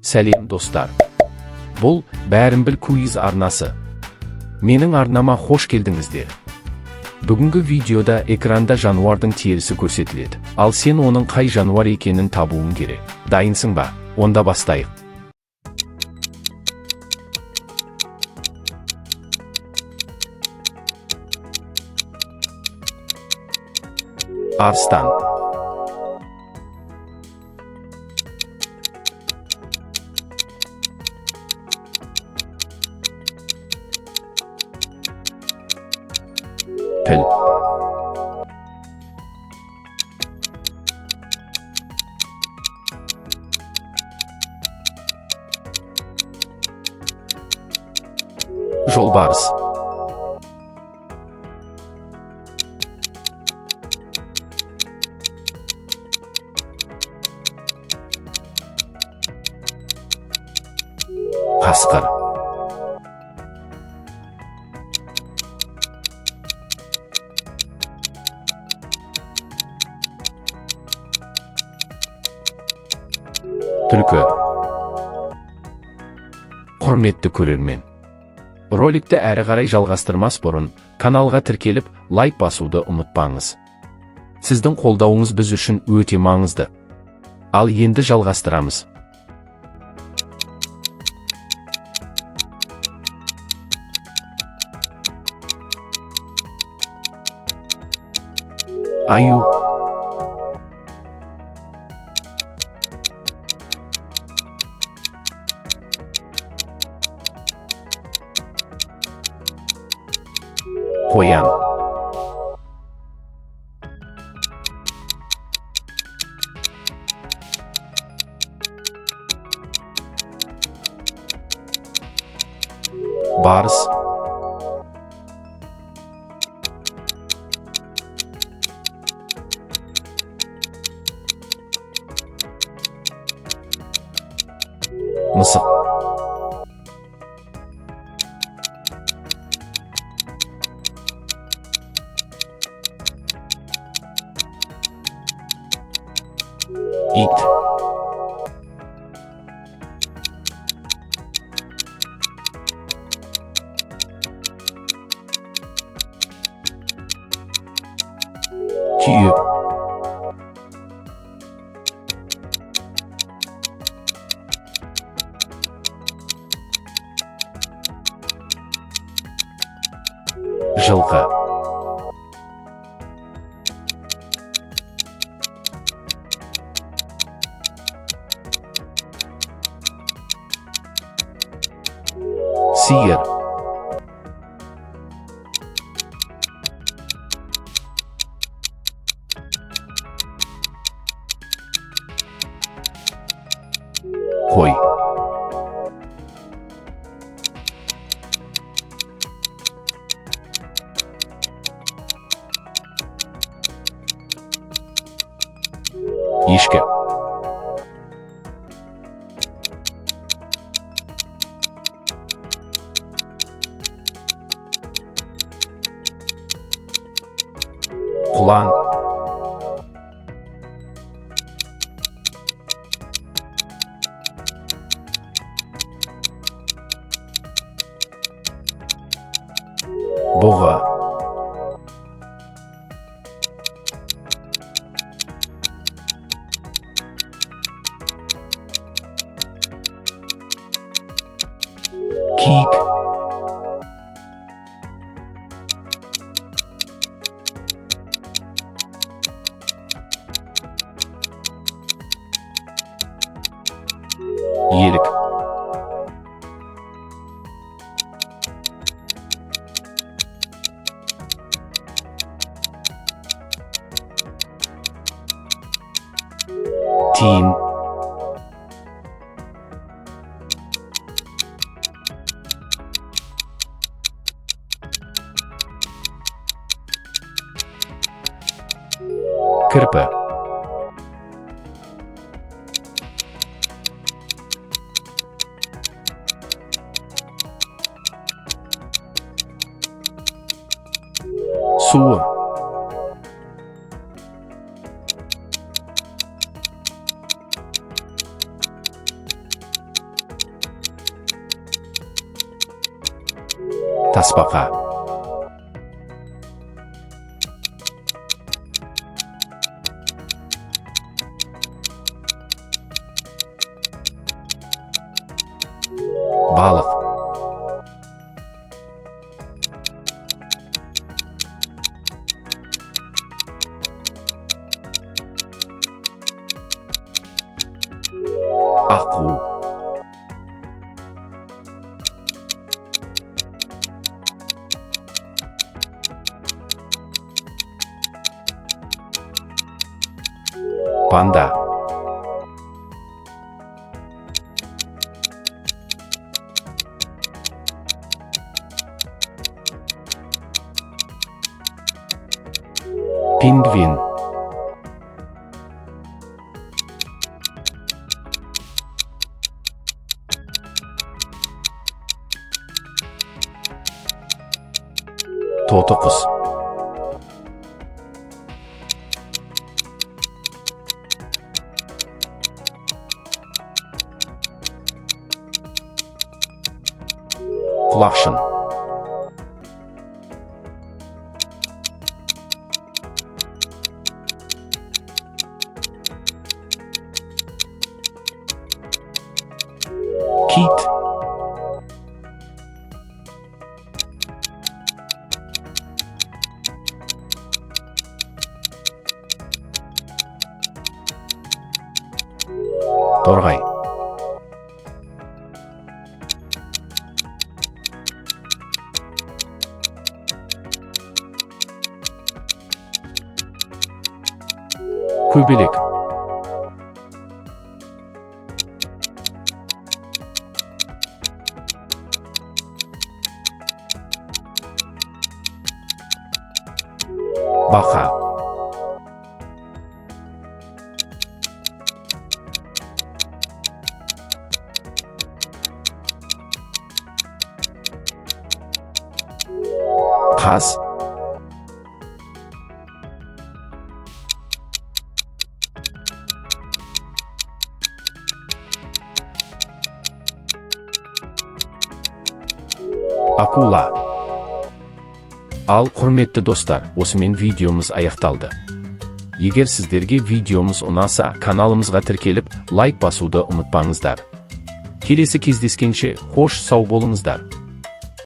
Сәлем достар. Бұл бәрін біл квиз арнасы. Менің арнама хош келдіңіздер. Бүгінгі видеода экранда жануардың терісі көрсетіледі. Ал сен оның қай жануар екенін табуың керек. Дайынсың ба? Онда бастайық. Арыстан. Піл. Жолбарыс. Қасқыр. Түлкі. Құрметті көрермен, роликті әрі қарай жалғастырмас бұрын каналға тіркеліп лайк басуды ұмытпаңыз. Сіздің қолдауыңыз біз үшін өте маңызды. Ал енді жалғастырамыз. Аю. Қоян. Барыс. Мысық. Ит. Түйе. Жылқы. Сиыр. Қой. Ешкі. Құлан. Бұғы. Киік. Елік. Тиін. Кірпі. Суы. Тасбақа. Балық. Аққу. Панда. Пингвин. Тоты құс. Құлақшын. Кит. Торғай. Көбелек. Бақа. Қаз. Акула. Ал, құрметті достар, осымен видеомыз аяқталды. Егер сіздерге видеомыз ұнаса, каналымызға тіркеліп, лайк басуды ұмытпаңыздар. Келесі кездескенше, қош сау болыңыздар.